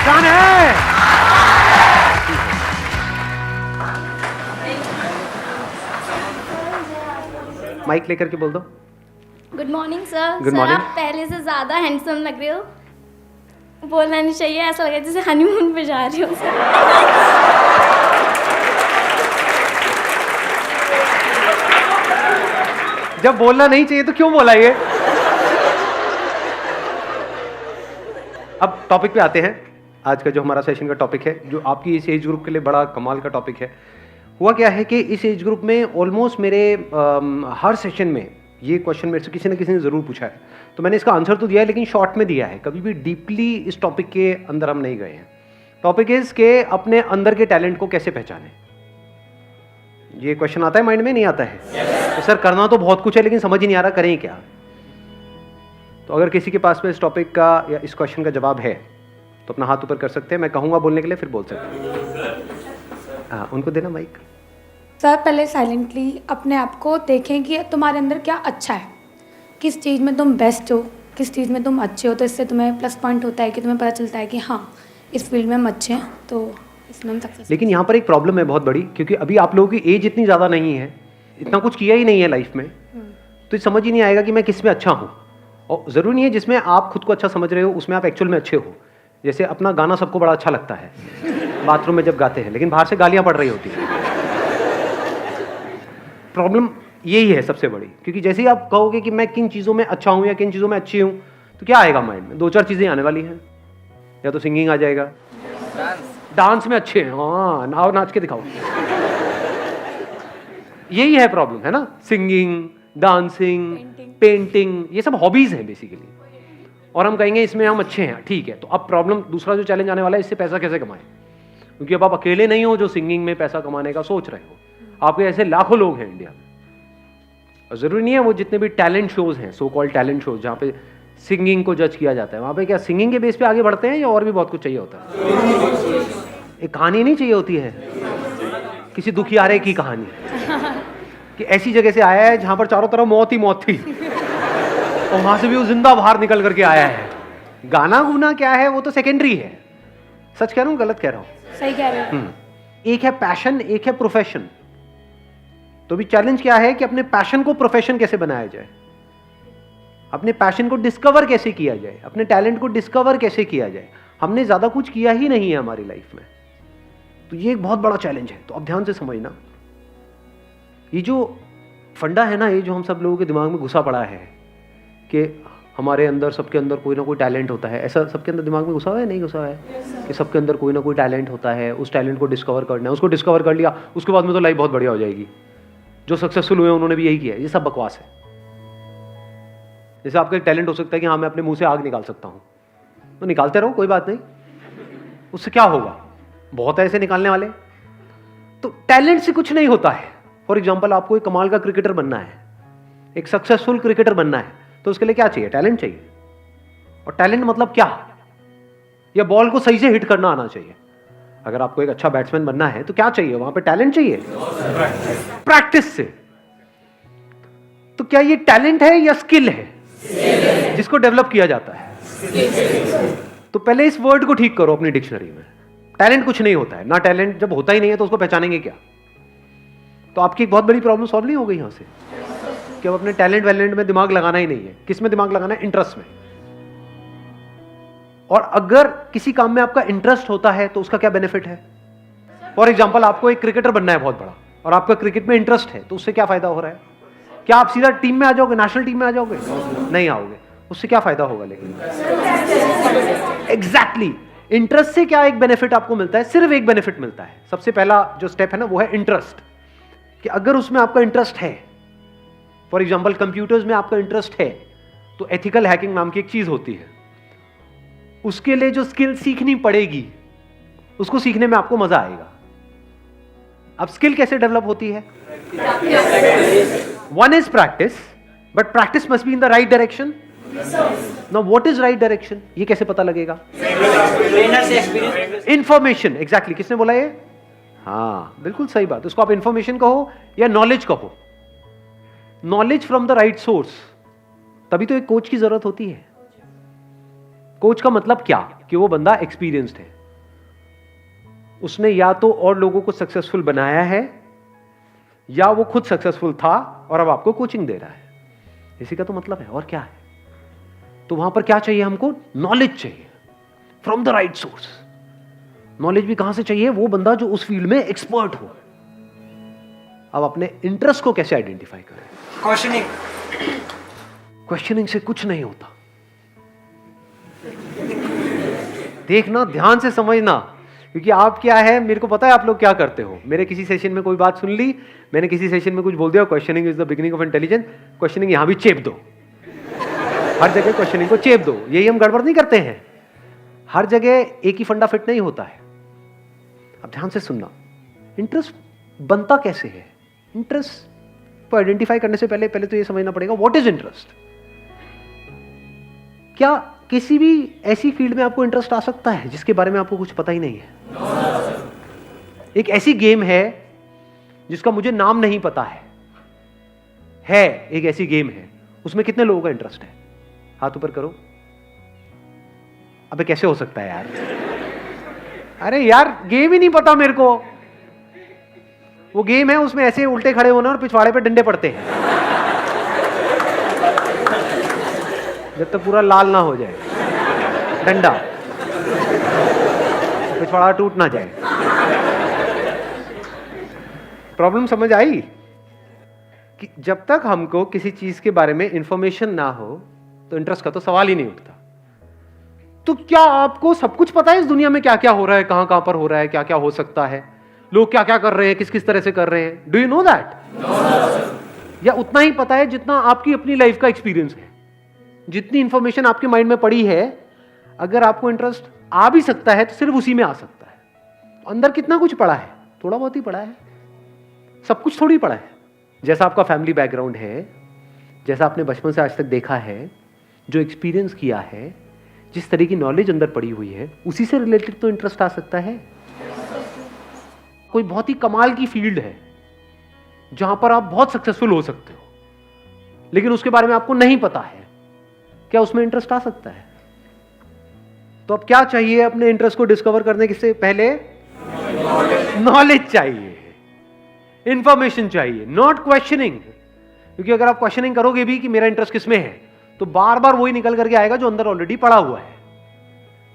जान है। माइक लेकर के बोल दो। Good morning sir. Good sir morning. आप पहले से ज़्यादा हैंडसम लग रहे हो। बोलना नहीं चाहिए, ऐसा लग रहा है जैसे हनीमून पे जा रहे हो सर। जब बोलना नहीं चाहिए तो क्यों बोला ये? अब टॉपिक पे आते हैं। आज का जो हमारा सेशन का टॉपिक है, जो आपकी इस एज ग्रुप के लिए बड़ा कमाल का टॉपिक है। हुआ क्या है कि इस एज ग्रुप में ऑलमोस्ट मेरे हर सेशन में ये क्वेश्चन मेरे से किसी न किसी ने ज़रूर पूछा है, तो मैंने इसका आंसर तो दिया है लेकिन शॉर्ट में दिया है। कभी भी डीपली इस टॉपिक के अंदर हम नहीं गए हैं। टॉपिक इज़ के अपने अंदर के टैलेंट को कैसे पहचानें। ये क्वेश्चन आता है माइंड में, नहीं आता है? तो सर करना तो बहुत कुछ है लेकिन समझ ही नहीं आ रहा करें क्या। तो अगर किसी के पास में इस टॉपिक का या इस क्वेश्चन का जवाब है तो अपना हाथ ऊपर कर सकते हैं। मैं कहूँगा बोलने के लिए, फिर बोल सकते हैं। हाँ, उनको देना माइक। सर पहले साइलेंटली अपने आप को देखें कि तुम्हारे अंदर क्या अच्छा है, किस चीज़ में तुम बेस्ट हो, किस चीज़ में तुम अच्छे हो। तो इससे तुम्हें प्लस पॉइंट होता है कि तुम्हें पता चलता है कि हाँ इस फील्ड में हम अच्छे हैं, तो इसमें हम सक्सेस। लेकिन यहाँ पर एक प्रॉब्लम है बहुत बड़ी, क्योंकि अभी आप लोगों की एज इतनी ज़्यादा नहीं है, इतना कुछ किया ही नहीं है लाइफ में, तो समझ ही नहीं आएगा कि मैं किस में अच्छा हूँ। और ज़रूरी नहीं है जिसमें आप खुद को अच्छा समझ रहे हो उसमें आप एक्चुअल में अच्छे हो। जैसे अपना गाना सबको बड़ा अच्छा लगता है बाथरूम में जब गाते हैं, लेकिन बाहर से गालियाँ पड़ रही होती हैं। प्रॉब्लम यही है सबसे बड़ी, क्योंकि जैसे ही आप कहोगे कि मैं किन चीज़ों में अच्छा हूँ या किन चीज़ों में अच्छी हूँ, तो क्या आएगा माइंड में? दो चार चीज़ें आने वाली हैं। या तो सिंगिंग आ जाएगा, डांस में अच्छे हैं, हाँ नाव नाच के दिखाओ। यही है प्रॉब्लम, है ना? सिंगिंग, डांसिंग, पेंटिंग, ये सब हॉबीज हैं बेसिकली। और हम कहेंगे इसमें हम अच्छे हैं, ठीक है। तो अब प्रॉब्लम, दूसरा जो चैलेंज आने वाला है, इससे पैसा कैसे कमाएं? क्योंकि अब आप अकेले नहीं हो जो सिंगिंग में पैसा कमाने का सोच रहे हो, आपके ऐसे लाखों लोग हैं इंडिया में। और जरूरी नहीं है वो जितने भी टैलेंट शोज हैं, सो कॉल्ड टैलेंट शोज, जहाँ पे सिंगिंग को जज किया जाता है, वहाँ पे क्या सिंगिंग के बेस पे आगे बढ़ते हैं या और भी बहुत कुछ चाहिए होता है? एक कहानी नहीं चाहिए होती है, किसी दुखियारे की कहानी कि ऐसी जगह से आया है जहाँ पर चारों तरफ मौत ही मौत थी और वहां से भी वो जिंदा बाहर निकल करके आया है। गाना गुना क्या है वो तो सेकेंडरी है। सच कह रहा हूँ गलत कह रहा हूँ? सही कह रहे हो। एक है पैशन, एक है प्रोफेशन। तो भी चैलेंज क्या है कि अपने पैशन को प्रोफेशन कैसे बनाया जाए, अपने पैशन को डिस्कवर कैसे किया जाए, अपने टैलेंट को डिस्कवर कैसे किया जाए। हमने ज्यादा कुछ किया ही नहीं है हमारी लाइफ में, तो ये एक बहुत बड़ा चैलेंज है। तो अब ध्यान से समझना, ये जो फंडा है ना, ये जो हम सब लोगों के दिमाग में घुसा पड़ा है कि हमारे अंदर, सबके अंदर कोई ना कोई टैलेंट होता है। ऐसा सबके अंदर दिमाग में घुसा हुआ है, नहीं घुसा हुआ है? कि सबके अंदर कोई ना कोई टैलेंट होता है, उस टैलेंट को डिस्कवर करना है। उसको डिस्कवर कर लिया, उसके बाद में तो लाइफ बहुत बढ़िया हो जाएगी। जो सक्सेसफुल हुए उन्होंने भी यही किया है। ये सब बकवास है। जैसे आपका एक टैलेंट हो सकता है कि हाँ मैं अपने मुंह से आग निकाल सकता हूँ, तो निकालते रहो, कोई बात नहीं। उससे क्या होगा? बहुत ऐसे निकालने वाले। तो टैलेंट से कुछ नहीं होता है। फॉर एग्जाम्पल, आपको एक कमाल का क्रिकेटर बनना है, एक सक्सेसफुल क्रिकेटर बनना है, तो उसके लिए क्या चाहिए? टैलेंट चाहिए। और टैलेंट मतलब क्या? या बॉल को सही से हिट करना आना चाहिए। अगर आपको एक अच्छा बैट्समैन बनना है तो क्या चाहिए? वहां पे टैलेंट चाहिए, प्रैक्टिस से। तो क्या ये टैलेंट है या स्किल है जिसको डेवलप किया जाता है? तो पहले इस वर्ड को ठीक करो अपनी डिक्शनरी में। टैलेंट कुछ नहीं होता है ना। टैलेंट जब होता ही नहीं है तो उसको पहचानेंगे क्या? तो आपकी एक बहुत बड़ी प्रॉब्लम सॉल्व नहीं हो गई यहां से कि अब अपने टैलेंट वैलेंट में दिमाग लगाना ही नहीं है। किस में दिमाग लगाना है? इंटरेस्ट में। और अगर किसी काम में आपका इंटरेस्ट होता है तो उसका क्या बेनिफिट है? फॉर एग्जाम्पल, आपको एक क्रिकेटर बनना है बहुत बड़ा और आपका क्रिकेट में इंटरेस्ट है, तो उससे क्या फायदा हो रहा है? क्या आप सीधा टीम में आ जाओगे, नेशनल टीम में आ जाओगे? नहीं आओगे। उससे क्या फायदा होगा? लेकिन एग्जैक्टली इंटरेस्ट से क्या एक बेनिफिट आपको मिलता है? सिर्फ एक बेनिफिट मिलता है। सबसे पहला जो स्टेप है ना, वो है इंटरेस्ट। कि अगर उसमें आपका इंटरेस्ट है, फॉर एग्जाम्पल कंप्यूटर्स में आपका इंटरेस्ट है, तो एथिकल हैकिंग नाम की एक चीज होती है, उसके लिए जो स्किल सीखनी पड़ेगी उसको सीखने में आपको मजा आएगा। अब स्किल कैसे डेवलप होती है? One is practice, but practice must be in the right direction. Now what is right direction? ये कैसे पता लगेगा? इंफॉर्मेशन। एग्जैक्टली, किसने बोला ये? हाँ बिल्कुल सही बात। उसको आप इंफॉर्मेशन कहो या नॉलेज कहो। Knowledge from the right source. तभी तो एक कोच की जरूरत होती है। कोच का मतलब क्या कि वो बंदा एक्सपीरियंस्ड है, उसने या तो और लोगों को सक्सेसफुल बनाया है या वो खुद सक्सेसफुल था और अब आपको कोचिंग दे रहा है, इसी का तो मतलब है। और क्या है? तो वहां पर क्या चाहिए हमको? नॉलेज चाहिए from the right source. Knowledge भी कहां से चाहिए? वो बंदा जो उस फील्ड में एक्सपर्ट हो। अब अपने इंटरेस्ट को कैसे आइडेंटिफाई करें? क्वेश्चनिंग से कुछ नहीं होता। देखना, ध्यान से समझना, क्योंकि आप क्या है, मेरे को पता है आप लोग क्या करते हो। मेरे किसी सेशन में कोई बात सुन ली, मैंने किसी सेशन में कुछ बोल दिया, questioning is the beginning of intelligence, questioning यहां भी चेप दो, हर जगह क्वेश्चनिंग को चेप दो। यही हम गड़बड़ नहीं करते हैं, हर जगह एक ही फंडा फिट नहीं होता है। अब ध्यान से सुनना, इंटरेस्ट बनता कैसे है? इंटरेस्ट को आइडेंटिफाई करने से पहले तो ये समझना पड़ेगा व्हाट इज इंटरेस्ट। क्या किसी भी ऐसी फील्ड में आपको इंटरेस्ट आ सकता है जिसके बारे में आपको कुछ पता ही नहीं है? एक ऐसी गेम है जिसका मुझे नाम नहीं पता है एक ऐसी गेम है, उसमें कितने लोगों का इंटरेस्ट है? हाथ ऊपर करो। अबे कैसे हो सकता है यार? अरे यार गेम ही नहीं पता मेरे को। वो गेम है, उसमें ऐसे उल्टे खड़े होना और पिछवाड़े पे डंडे पड़ते हैं जब तक पूरा लाल ना हो जाए डंडा, पिछवाड़ा टूट ना जाए। प्रॉब्लम समझ आई? कि जब तक हमको किसी चीज के बारे में इंफॉर्मेशन ना हो तो इंटरेस्ट का तो सवाल ही नहीं उठता। तो क्या आपको सब कुछ पता है इस दुनिया में क्या क्या हो रहा है, कहां कहां पर हो रहा है, क्या क्या हो सकता है, लोग क्या क्या कर रहे हैं, किस किस तरह से कर रहे हैं? Do you know that? या उतना ही पता है जितना आपकी अपनी लाइफ का एक्सपीरियंस है? जितनी इंफॉर्मेशन आपके माइंड में पड़ी है, अगर आपको इंटरेस्ट आ भी सकता है तो सिर्फ उसी में आ सकता है। अंदर कितना कुछ पड़ा है? थोड़ा बहुत ही पड़ा है, सब कुछ थोड़ी पड़ा है। जैसा आपका फैमिली बैकग्राउंड है, जैसा आपने बचपन से आज तक देखा है, जो एक्सपीरियंस किया है, जिस तरह की नॉलेज अंदर पड़ी हुई है, उसी से रिलेटेड तो इंटरेस्ट आ सकता है। कोई बहुत ही कमाल की फील्ड है जहां पर आप बहुत सक्सेसफुल हो सकते हो, लेकिन उसके बारे में आपको नहीं पता है, क्या उसमें इंटरेस्ट आ सकता है? तो अब क्या चाहिए अपने इंटरेस्ट को डिस्कवर करने से पहले? नॉलेज चाहिए, इंफॉर्मेशन चाहिए, नॉट क्वेश्चनिंग। क्योंकि अगर आप क्वेश्चनिंग करोगे भी कि मेरा इंटरेस्ट किसमें है, तो बार बार वही निकल करके आएगा जो अंदर ऑलरेडी पड़ा हुआ है।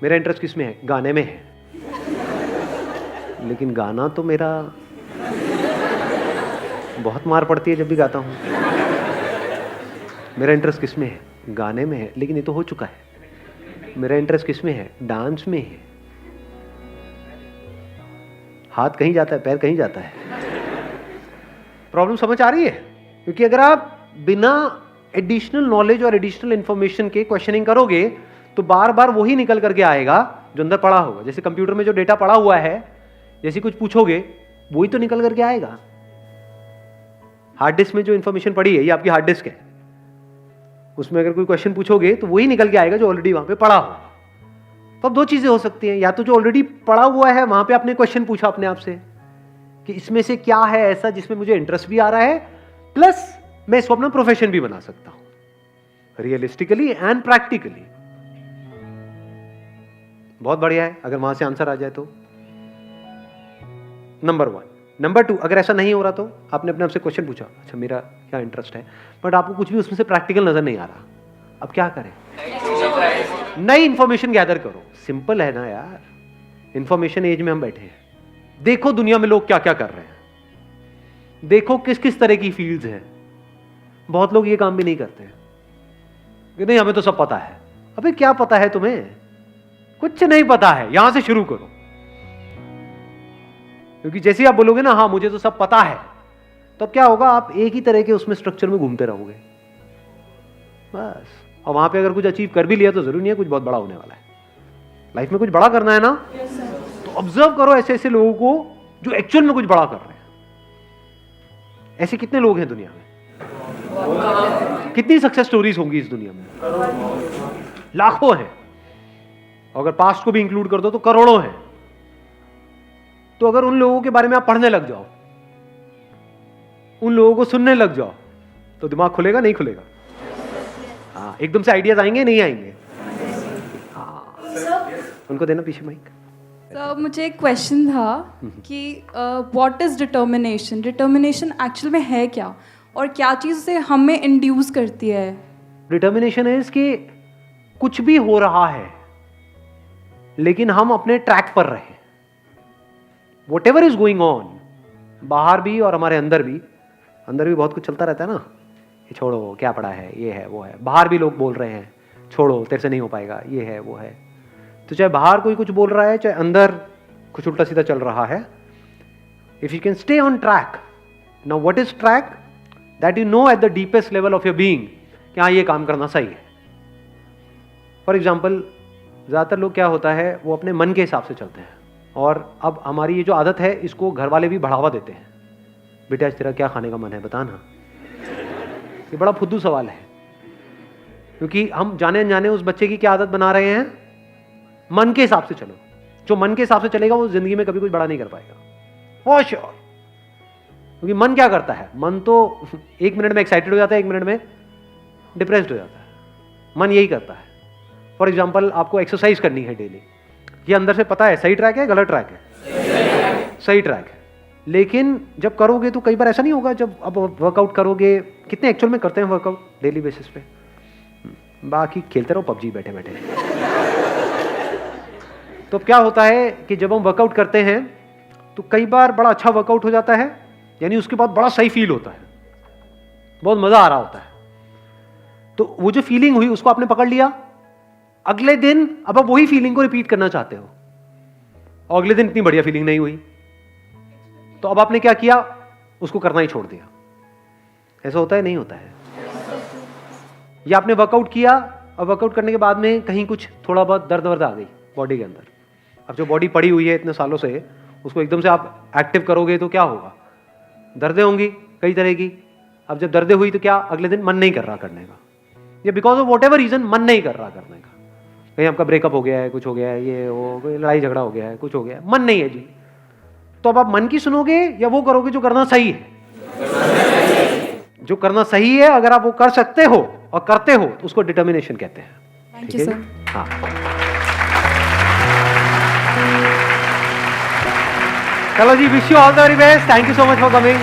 मेरा इंटरेस्ट किसमें है? गाने में है, लेकिन गाना तो मेरा बहुत मार पड़ती है जब भी गाता हूं। मेरा इंटरेस्ट किसमें है? गाने में है, लेकिन ये तो हो चुका है। मेरा इंटरेस्ट किसमें है? डांस में है। हाथ कहीं जाता है, पैर कहीं जाता है। प्रॉब्लम समझ आ रही है? क्योंकि अगर आप बिना एडिशनल नॉलेज और एडिशनल इंफॉर्मेशन के क्वेश्चनिंग करोगे तो बार बार वही निकल करके आएगा जो अंदर पड़ा होगा। जैसे कंप्यूटर में जो डेटा पड़ा हुआ है, जैसे कुछ पूछोगे वही तो निकल करके आएगा। हार्ड डिस्क में जो इंफॉर्मेशन पड़ी है, ये आपकी हार्ड डिस्क है, उसमें अगर कोई क्वेश्चन पूछोगे तो वही निकल के आएगा जो ऑलरेडी वहां पे पड़ा हो। तो अब दो चीजें हो सकती हैं, या तो जो ऑलरेडी पड़ा हुआ है वहां पे आपने क्वेश्चन पूछा अपने आप से कि इसमें से क्या है ऐसा जिसमें मुझे इंटरेस्ट भी आ रहा है, प्लस मैं इसको अपना प्रोफेशन भी बना सकता हूं, रियलिस्टिकली एंड प्रैक्टिकली। बहुत बढ़िया है अगर वहां से आंसर आ जाए तो। नंबर 1। नंबर 2, अगर ऐसा नहीं हो रहा तो आपने अपने आप से क्वेश्चन पूछा, अच्छा मेरा क्या इंटरेस्ट है, बट आपको कुछ भी उसमें से प्रैक्टिकल नजर नहीं आ रहा, अब क्या करें? नई इंफॉर्मेशन गैदर करो। सिंपल है ना यार, इंफॉर्मेशन एज में हम बैठे हैं। देखो दुनिया में लोग क्या क्या कर रहे हैं, देखो किस किस तरह की फील्ड्स हैं। बहुत लोग ये काम भी नहीं करते कि नहीं हमें तो सब पता है। अबे क्या पता है तुम्हें? कुछ नहीं पता है। यहां से शुरू करो, क्योंकि जैसे ही आप बोलोगे ना हाँ मुझे तो सब पता है, तब क्या होगा? आप एक ही तरह के उसमें स्ट्रक्चर में घूमते रहोगे बस। और वहां पे अगर कुछ अचीव कर भी लिया तो जरूरी नहीं है कुछ बहुत बड़ा होने वाला है। लाइफ में कुछ बड़ा करना है ना, तो ऑब्जर्व करो ऐसे ऐसे लोगों को जो एक्चुअल में कुछ बड़ा कर रहे हैं। ऐसे कितने लोग हैं दुनिया में? कितनी सक्सेस स्टोरीज होंगी इस दुनिया में? लाखों हैं। अगर पास्ट को भी इंक्लूड कर दो तो करोड़ों हैं। तो अगर उन लोगों के बारे में आप पढ़ने लग जाओ, उन लोगों को सुनने लग जाओ, तो दिमाग खुलेगा नहीं खुलेगा? हाँ, एकदम से आइडियाज आएंगे नहीं आएंगे? हाँ, उनको देना पीछे माइक। सर मुझे एक क्वेश्चन था कि what is determination, determination actual में है क्या और क्या चीज़ उसे हमें इंड्यूस करती है? डिटर्मिनेशन इज कि कुछ भी हो रहा है लेकिन हम अपने ट्रैक पर रहे। What ever is going on, बाहर भी और हमारे अंदर भी बहुत कुछ चलता रहता है ना, ये छोड़ो क्या पड़ा है, ये है वो है। बाहर भी लोग बोल रहे हैं छोड़ो तेरे से नहीं हो पाएगा, ये है वो है। तो चाहे बाहर कोई कुछ बोल रहा है, चाहे अंदर कुछ उल्टा सीधा चल रहा है, if you can stay on track. Now what is track? That you know at the deepest level of your being कि हाँ ये काम करना सही है। फॉर एग्जाम्पल, ज़्यादातर लोग क्या होता है वो अपने मन के हिसाब से चलते हैं, और अब हमारी ये जो आदत है इसको घर वाले भी बढ़ावा देते हैं। बेटा आज तेरा क्या खाने का मन है बता ना। ये बड़ा फुद्दू सवाल है, क्योंकि हम जाने अनजाने उस बच्चे की क्या आदत बना रहे हैं, मन के हिसाब से चलो। जो मन के हिसाब से चलेगा वो जिंदगी में कभी कुछ बड़ा नहीं कर पाएगा, फॉर श्योर। क्योंकि मन क्या करता है, मन तो 1 मिनट में एक्साइटेड हो जाता है, 1 मिनट में डिप्रेस्ड हो जाता है। मन यही करता है। फॉर एग्जाम्पल, आपको एक्सरसाइज करनी है डेली, ये अंदर से पता है सही ट्रैक है गलत ट्रैक है, सही ट्रैक है। लेकिन जब करोगे तो कई बार ऐसा नहीं होगा, जब अब वर्कआउट करोगे, कितने एक्चुअल में करते हैं वर्कआउट डेली बेसिस पे? बाकी खेलते रहो पबजी बैठे बैठे। तो क्या होता है कि जब हम वर्कआउट करते हैं तो कई बार बड़ा अच्छा वर्कआउट हो जाता है, यानी उसके बाद बड़ा सही फील होता है, बहुत मजा आ रहा होता है। तो वो जो फीलिंग हुई उसको आपने पकड़ लिया, अगले दिन अब आप वही फीलिंग को रिपीट करना चाहते हो, और अगले दिन इतनी बढ़िया फीलिंग नहीं हुई, तो अब आपने क्या किया, उसको करना ही छोड़ दिया। ऐसा होता है नहीं होता है? या आपने वर्कआउट किया और वर्कआउट करने के बाद में कहीं कुछ थोड़ा बहुत दर्द वर्द आ गई बॉडी के अंदर। अब जो बॉडी पड़ी हुई है इतने सालों से, उसको एकदम से आप एक्टिव करोगे तो क्या होगा, दर्दें होंगी कई तरह की। अब जब दर्दें हुई तो क्या, अगले दिन मन नहीं कर रहा करने का, या because of whatever reason मन नहीं कर रहा करने का। कहीं आपका ब्रेकअप हो गया है, कुछ हो गया है, ये वो कोई लड़ाई झगड़ा हो गया है, कुछ हो गया है, मन नहीं है जी। तो अब आप मन की सुनोगे या वो करोगे जो करना सही है? जो करना सही है, अगर आप वो कर सकते हो और करते हो तो उसको डिटर्मिनेशन कहते हैं। Thank you sir. हाँ, चलो जी, wish you all the very best. Thank you so much for coming.